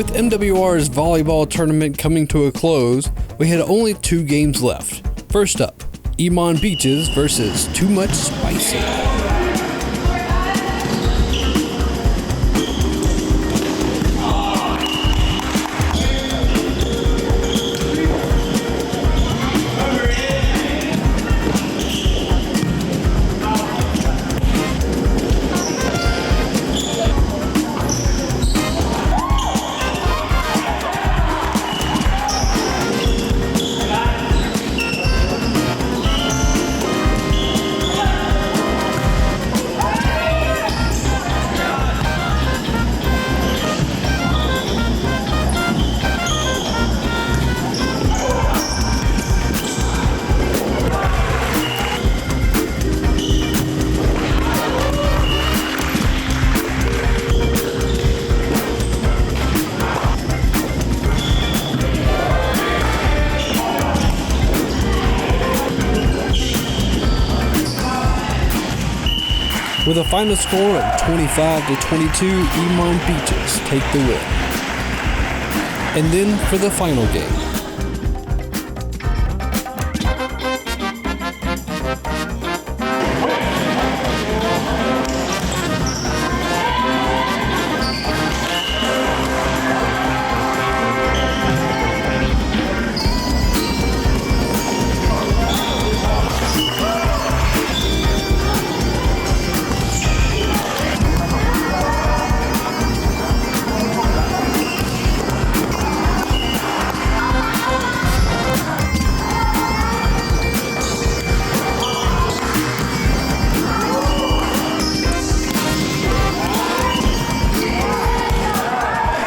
With MWR's volleyball tournament coming to a close, we had only 2 games left. First up, Iman Beaches versus Too Much Spicy. With a final score of 25-22, Iman Beaches take the win. And then for the final game.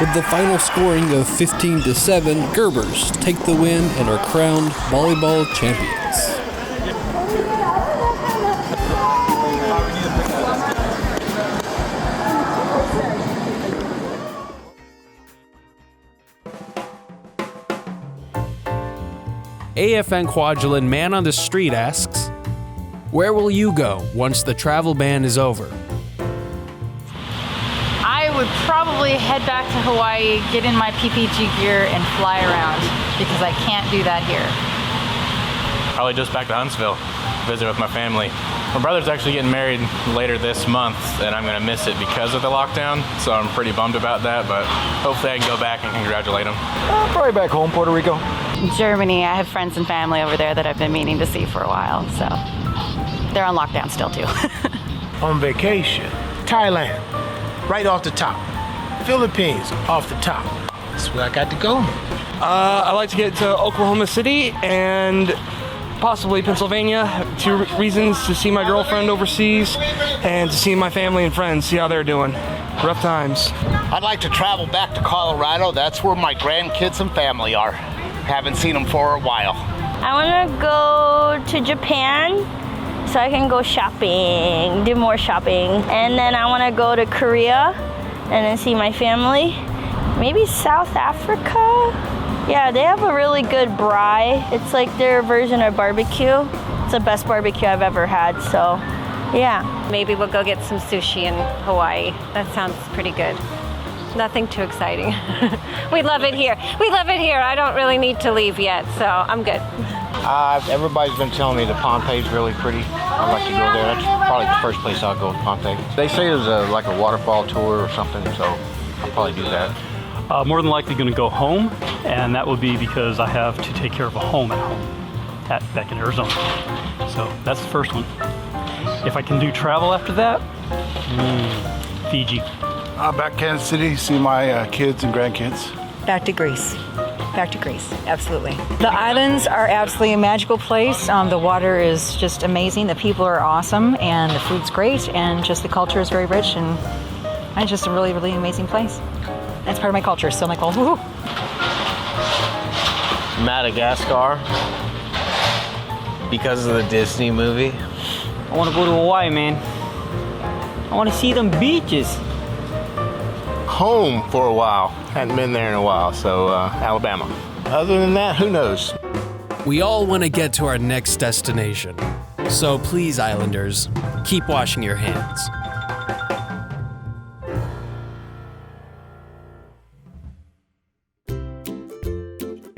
With the final scoring of 15-7, Gerbers take the win and are crowned volleyball champions. AFN Kwajalein Man on the Street asks, where will you go once the travel ban is over? I would probably head back to Hawaii, get in my PPG gear, and fly around because I can't do that here. Probably just back to Huntsville, visit with my family. My brother's actually getting married later this month, and I'm going to miss it because of the lockdown, so I'm pretty bummed about that, but hopefully I can go back and congratulate him. Probably back home, Puerto Rico. Germany, I have friends and family over there that I've been meaning to see for a while, so they're on lockdown still too. On vacation, Thailand, right off the top. Philippines, off the top. That's where I got to go. I'd like to get to Oklahoma City and possibly Pennsylvania. 2 reasons: to see my girlfriend overseas and to see my family and friends, see how they're doing. Rough times. I'd like to travel back to Colorado. That's where my grandkids and family are. Haven't seen them for a while. I want to go to Japan so I can go shopping, do more shopping. And then I want to go to Korea and then see my family. Maybe South Africa? Yeah, they have a really good braai. It's like their version of barbecue. It's the best barbecue I've ever had, so yeah. Maybe we'll go get some sushi in Hawaii. That sounds pretty good. Nothing too exciting. We love it here. We love it here. I don't really need to leave yet, so I'm good. Everybody's been telling me that Pompeii's really pretty. I'd like to go there. That's probably the first place I'll go with Pompeii. They say there's like a waterfall tour or something, so I'll probably do that. More than likely going to go home, and that would be because I have to take care of a home at home back in Arizona. So that's the first one. If I can do travel after that, Fiji. Back Kansas City, see my kids and grandkids. Back to Greece. Back to Greece, absolutely. The islands are absolutely a magical place. The water is just amazing. The people are awesome, and the food's great, and just the culture is very rich, and it's just a really, really amazing place. That's part of my culture, so I'm like, oh, woo-hoo. Madagascar, because of the Disney movie. I want to go to Hawaii, man. I want to see them beaches. Home for a while. Hadn't been there in a while, so Alabama. Other than that, who knows? We all want to get to our next destination. So please, Islanders, keep washing your hands.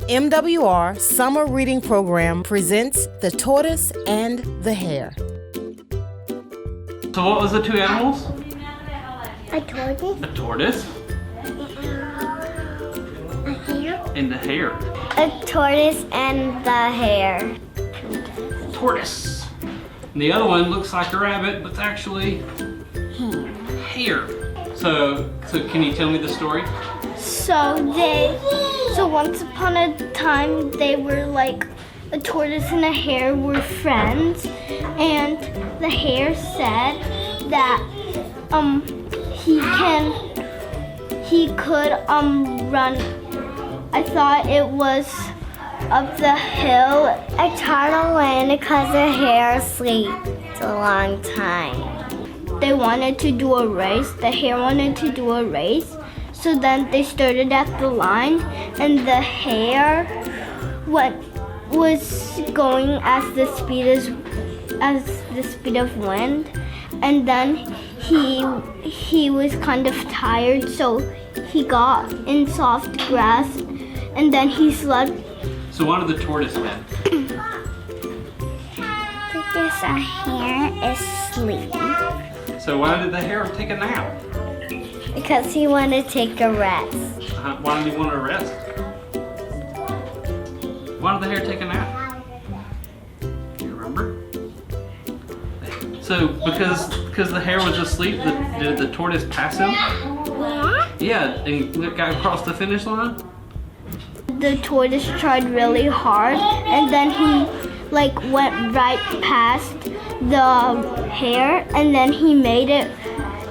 MWR Summer Reading Program presents The Tortoise and the Hare. So what was the two animals? A tortoise. A tortoise. A hare. And the hare. A tortoise and the hare. Tortoise. And the other one looks like a rabbit, but it's actually hare. So can you tell me the story? So once upon a time, they were like, a tortoise and a hare were friends, and the hare said that he could run. I thought it was up the hill. I tried to land because the hare sleeps a long time. They wanted to do a race. The hare wanted to do a race. So then they started at the line, and the hare was going as the speed of wind, and then he was kind of tired, so he got in soft grass, and then he slept. So what did the tortoise win? Because a hare is sleeping. So why did the hare take a nap? Because he wanted to take a rest. Why did he want to rest? Why did the hare take a nap? Do you remember? So because the hare was asleep, did the tortoise pass him? Yeah, and got across the finish line? The tortoise tried really hard, and then he went right past the hare, and then he made it,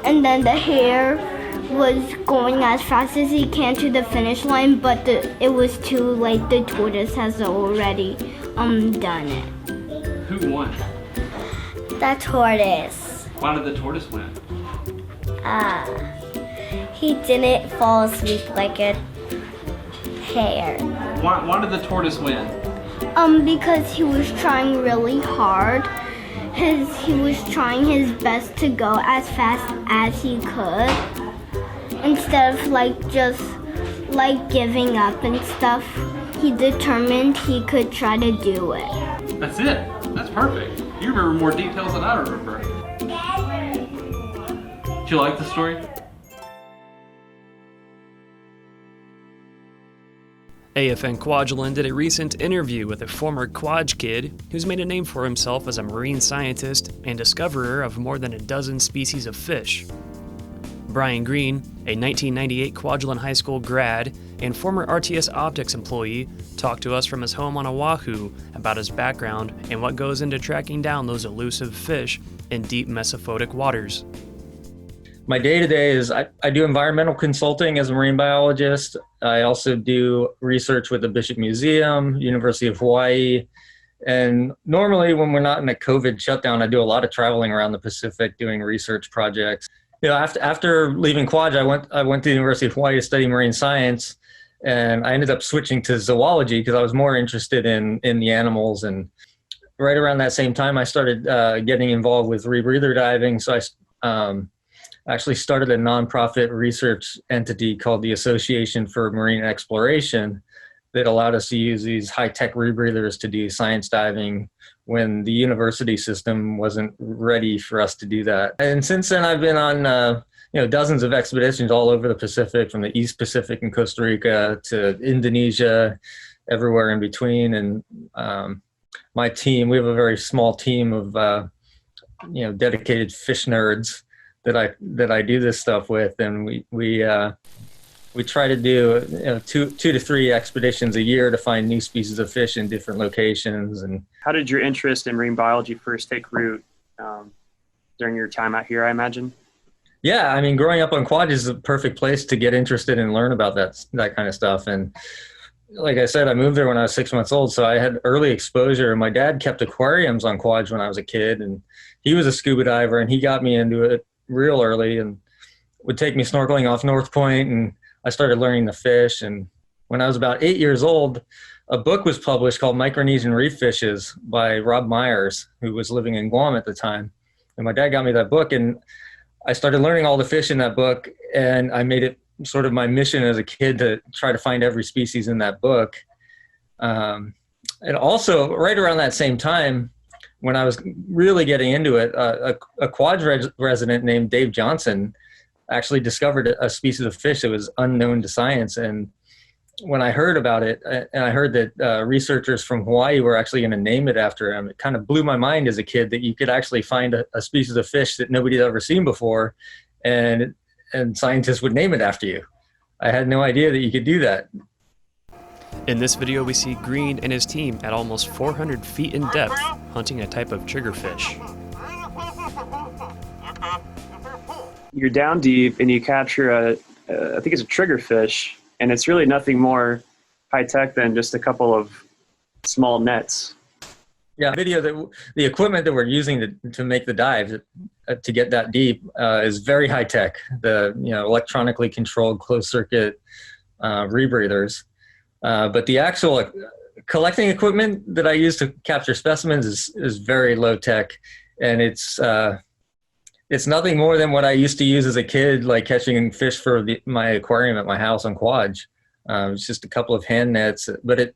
and then the hare was going as fast as he can to the finish line, but it was too late. The tortoise has already done it. Who won? The tortoise. Why did the tortoise win? He didn't fall asleep like a hare. Why did the tortoise win? Because he was trying really hard. He was trying his best to go as fast as he could, instead of just giving up and stuff. He determined he could try to do it. That's it. That's perfect. You remember more details than I remember. Did you like the story? AFN Kwajalein did a recent interview with a former Kwaj kid who's made a name for himself as a marine scientist and discoverer of more than a dozen species of fish. Brian Green, a 1998 Kwajalein High School grad and former RTS Optics employee, talked to us from his home on Oahu about his background and what goes into tracking down those elusive fish in deep mesophotic waters. My day-to-day is I do environmental consulting as a marine biologist. I also do research with the Bishop Museum, University of Hawaii. And normally when we're not in a COVID shutdown, I do a lot of traveling around the Pacific doing research projects. You know, after leaving Kwaj, I went to the University of Hawaii to study marine science, and I ended up switching to zoology because I was more interested in the animals. And right around that same time, I started getting involved with rebreather diving. So I actually started a nonprofit research entity called the Association for Marine Exploration that allowed us to use these high-tech rebreathers to do science diving when the university system wasn't ready for us to do that. And since then, I've been on dozens of expeditions all over the Pacific, from the East Pacific in Costa Rica to Indonesia, everywhere in between. And my team, we have a very small team of dedicated fish nerds that I do this stuff with, and we try to do two to three expeditions a year to find new species of fish in different locations. And how did your interest in marine biology first take root during your time out here, I imagine? Yeah, I mean, growing up on Kwaj is a perfect place to get interested and learn about that kind of stuff. And like I said, I moved there when I was 6 months old, so I had early exposure. My dad kept aquariums on Kwaj when I was a kid, and he was a scuba diver, and he got me into it real early and would take me snorkeling off North Point, and I started learning the fish. And when I was about 8 years old, a book was published called Micronesian Reef Fishes by Rob Myers, who was living in Guam at the time. And my dad got me that book, and I started learning all the fish in that book, and I made it sort of my mission as a kid to try to find every species in that book. And also, right around that same time, when I was really getting into it, a Kwaj resident named Dave Johnson actually discovered a species of fish that was unknown to science. And when I heard about it, and I heard that researchers from Hawaii were actually going to name it after him, it kind of blew my mind as a kid that you could actually find a species of fish that nobody's ever seen before, and scientists would name it after you. I had no idea that you could do that. In this video, we see Green and his team at almost 400 feet in depth, hunting a type of triggerfish. You're down deep and you capture I think it's a triggerfish, and it's really nothing more high-tech than just a couple of small nets. Yeah, the equipment that we're using to make the dive to get that deep is very high-tech. The electronically controlled closed-circuit rebreathers. But the actual collecting equipment that I use to capture specimens is very low tech, and it's nothing more than what I used to use as a kid, like catching fish for my aquarium at my house on Kwaj. It's just a couple of hand nets, but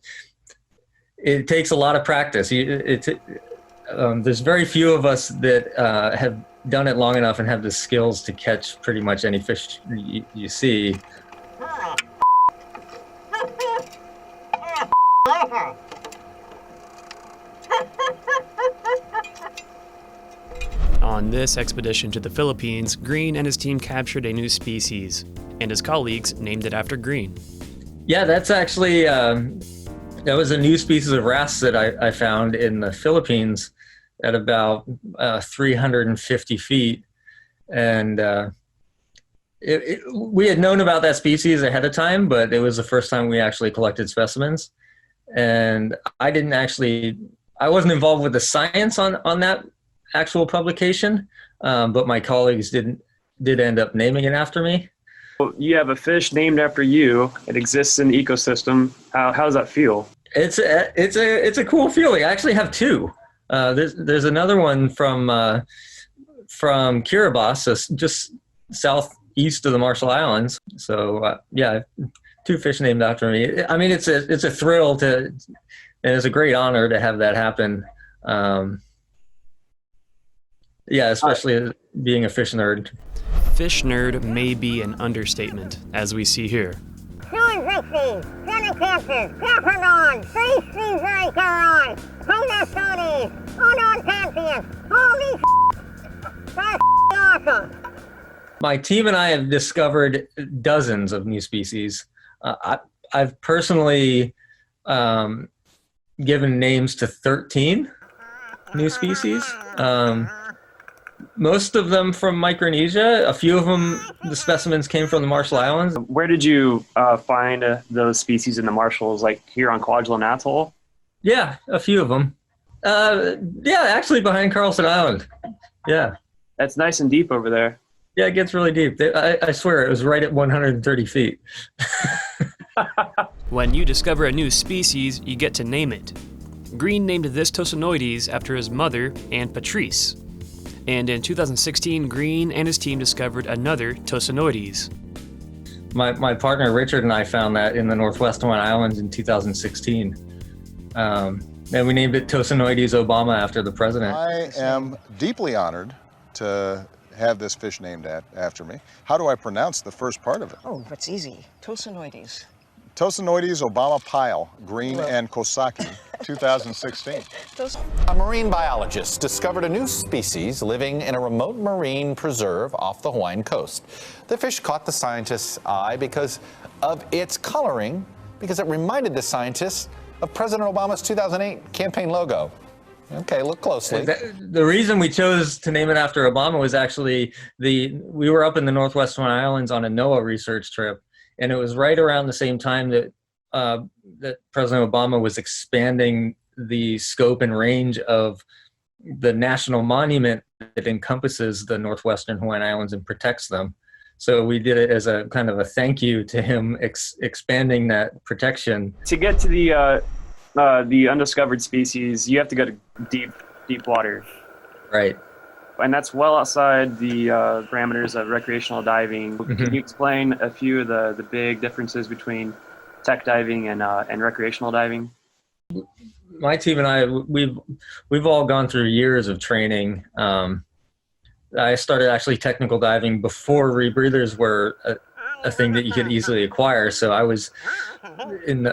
it takes a lot of practice. There's very few of us that have done it long enough and have the skills to catch pretty much any fish you see. On this expedition to the Philippines, Green and his team captured a new species, and his colleagues named it after Green. Yeah, that's actually, that was a new species of wrasse that I found in the Philippines at about 350 feet. And we had known about that species ahead of time, but it was the first time we actually collected specimens. And I wasn't involved with the science on that actual publication, but my colleagues did end up naming it after me. Well, you have a fish named after you. It exists in the ecosystem. How does that feel? It's a cool feeling. I actually have two. There's another one from Kiribati, so just southeast of the Marshall Islands. So yeah, two fish named after me. I mean, it's a thrill and it's a great honor to have that happen. Yeah, especially being a fish nerd. Fish nerd may be an understatement, as we see here. My team and I have discovered dozens of new species. I've personally given names to 13 new species. Most of them from Micronesia. A few of them, the specimens came from the Marshall Islands. Where did you find those species in the Marshalls, like here on Kwajalein Atoll? Yeah, a few of them. Yeah, actually behind Carlson Island. Yeah. That's nice and deep over there. Yeah, it gets really deep. I swear it was right at 130 feet. When you discover a new species, you get to name it. Green named this Tosonoides after his mother, Aunt Patrice. And in 2016, Green and his team discovered another Tosonoides. My partner Richard and I found that in the Northwest Hawaiian Islands in 2016. And we named it Tosonoides Obama after the president. I am deeply honored to have this fish named after me. How do I pronounce the first part of it? Oh, that's easy. Tosonoides. Tosonoides Obama Pyle, Green and Kosaki, 2016. A marine biologist discovered a new species living in a remote marine preserve off the Hawaiian coast. The fish caught the scientist's eye because of its coloring, because it reminded the scientists of President Obama's 2008 campaign logo. Okay, look closely. The reason we chose to name it after Obama was actually we were up in the Northwest Hawaiian Islands on a NOAA research trip. And it was right around the same time that President Obama was expanding the scope and range of the national monument that encompasses the Northwestern Hawaiian Islands and protects them. So we did it as a kind of a thank you to him expanding that protection. To get to the undiscovered species, you have to go to deep water. Right. And that's well outside the parameters of recreational diving. Mm-hmm. Can you explain a few of the big differences between tech diving and recreational diving? My team and I, we've all gone through years of training. I started actually technical diving before rebreathers were a thing that you could easily acquire. So I was in the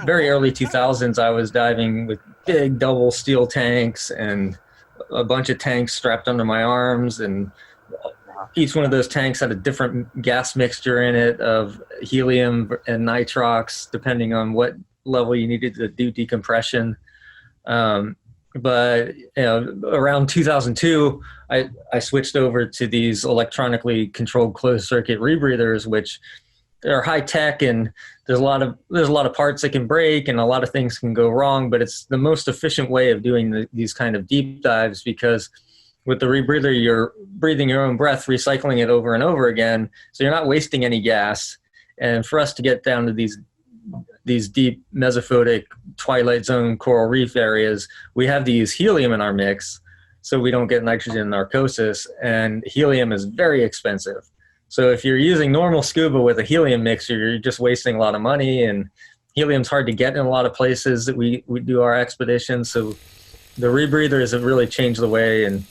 very early 2000s, I was diving with big double steel tanks and a bunch of tanks strapped under my arms, and each one of those tanks had a different gas mixture in it of helium and nitrox, depending on what level you needed to do decompression. But around 2002, I switched over to these electronically controlled closed circuit rebreathers, which are high tech, and there's a lot of parts that can break and a lot of things can go wrong. But it's the most efficient way of doing these kind of deep dives, because with the rebreather, you're breathing your own breath, recycling it over and over again, so you're not wasting any gas. And for us to get down to these deep mesophotic twilight zone coral reef areas, we have to use helium in our mix so we don't get nitrogen narcosis, and helium is very expensive. So if you're using normal scuba with a helium mixture, you're just wasting a lot of money, and helium's hard to get in a lot of places that we do our expeditions. So the rebreathers have really changed the way, and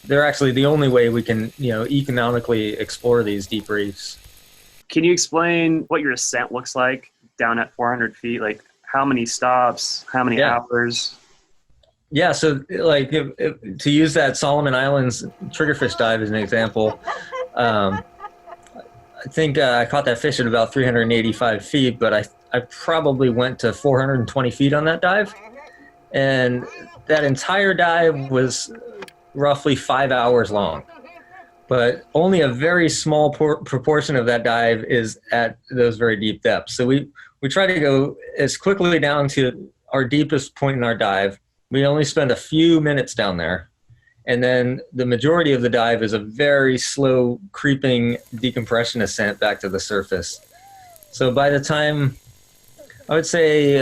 they're actually the only way we can, economically explore these deep reefs. Can you explain what your ascent looks like down at 400 feet? Like how many stops, how many hours? Yeah, so to use that Solomon Islands triggerfish dive as an example, I think I caught that fish at about 385 feet, but I probably went to 420 feet on that dive. And that entire dive was roughly 5 hours long. But only a very small proportion of that dive is at those very deep depths. So we try to go as quickly down to our deepest point in our dive. We only spend a few minutes down there. And then the majority of the dive is a very slow creeping decompression ascent back to the surface. So by the time, I would say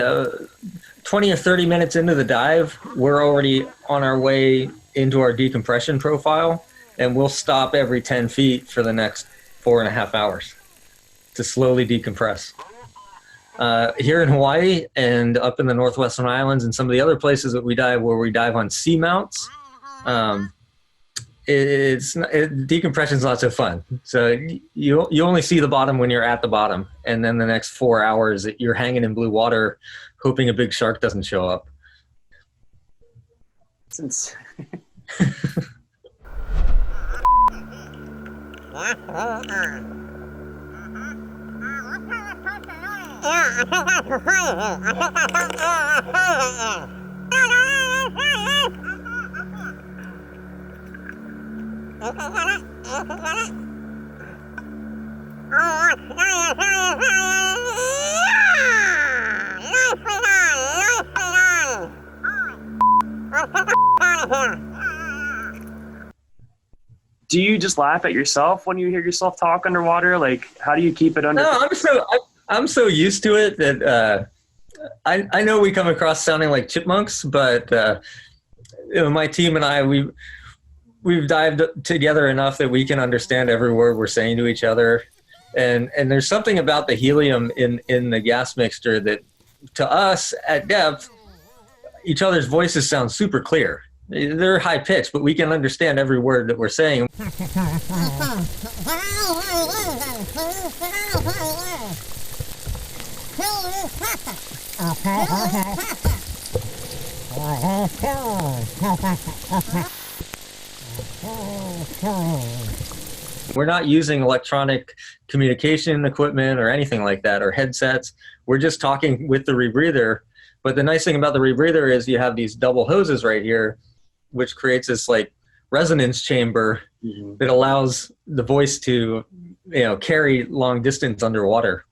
20 or 30 minutes into the dive, we're already on our way into our decompression profile, and we'll stop every 10 feet for the next 4.5 hours to slowly decompress. Here in Hawaii and up in the Northwestern Islands and some of the other places that we dive, where we dive on seamounts, decompression is not so fun. So you only see the bottom when you're at the bottom, and then the next 4 hours you're hanging in blue water, hoping a big shark doesn't show up. Since do you just laugh at yourself when you hear yourself talk underwater? Like, how do you keep it under? No, I'm so used to it that I know we come across sounding like chipmunks, but my team and I, we've dived together enough that we can understand every word we're saying to each other. And there's something about the helium in the gas mixture that, to us at depth, each other's voices sound super clear. They're high pitched, but we can understand every word that we're saying. We're not using electronic communication equipment or anything like that, or headsets. We're just talking with the rebreather. But the nice thing about the rebreather is you have these double hoses right here, which creates this like resonance chamber that allows the voice to, carry long distance underwater.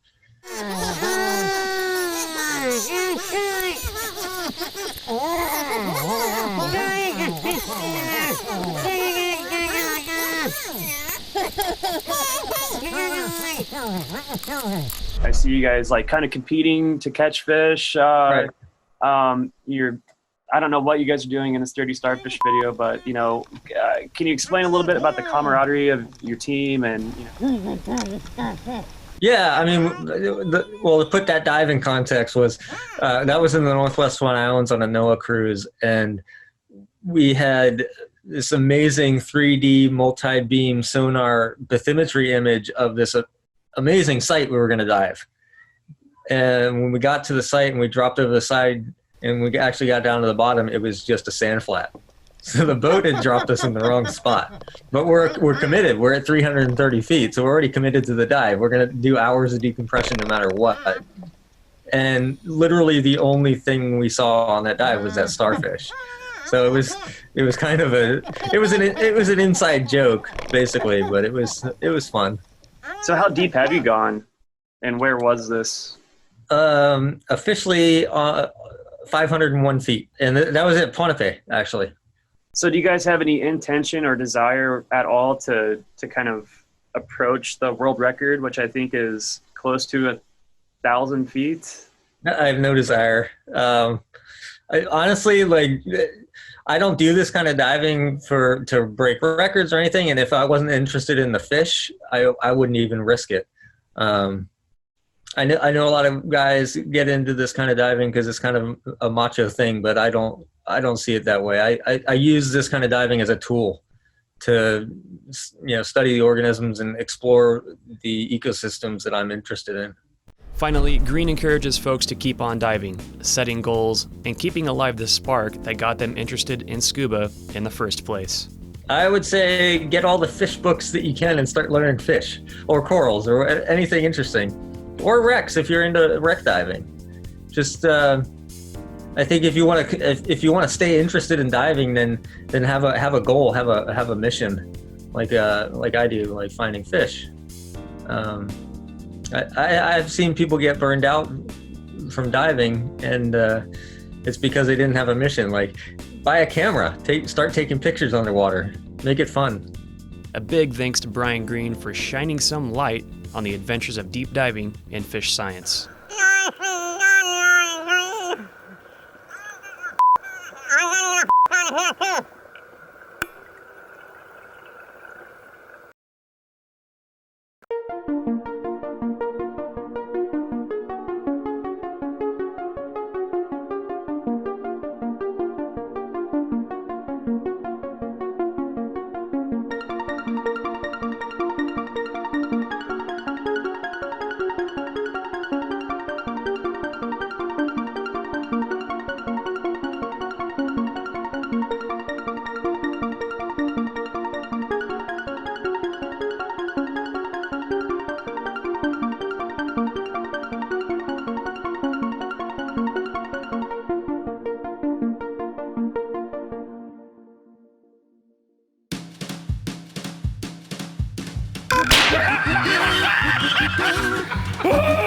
I see you guys like kind of competing to catch fish. Right. I don't know what you guys are doing in this Dirty Starfish video, but can you explain a little bit about the camaraderie of your team and? Yeah, I mean, well, to put that dive in context was, that was in the Northwest Hawaiian Islands on a NOAA cruise, and we had this amazing 3D multi-beam sonar bathymetry image of this amazing site we were going to dive. And when we got to the site and we dropped over the side and we actually got down to the bottom, it was just a sand flat. So the boat had dropped us in the wrong spot. But we're committed. We're at 330 feet, so we're already committed to the dive. We're going to do hours of decompression no matter what. And literally the only thing we saw on that dive was that starfish. So it was kind of it was an inside joke basically, but it was fun. So how deep have you gone, and where was this? Officially 501 feet, and that was at Ponape actually. So do you guys have any intention or desire at all to kind of approach the world record, which I think is close to 1,000 feet? I have no desire. I honestly, I don't do this kind of diving to break records or anything. And if I wasn't interested in the fish, I wouldn't even risk it. I know a lot of guys get into this kind of diving because it's kind of a macho thing, but I don't see it that way. I use this kind of diving as a tool to, study the organisms and explore the ecosystems that I'm interested in. Finally, Green encourages folks to keep on diving, setting goals, and keeping alive the spark that got them interested in scuba in the first place. I would say get all the fish books that you can and start learning fish, or corals, or anything interesting, or wrecks if you're into wreck diving. Just, I think if you want to stay interested in diving, then have a goal, have a mission, like I do, like finding fish. I've seen people get burned out from diving, and it's because they didn't have a mission. Like, buy a camera, start taking pictures underwater, make it fun. A big thanks to Brian Green for shining some light on the adventures of deep diving and fish science. Oh!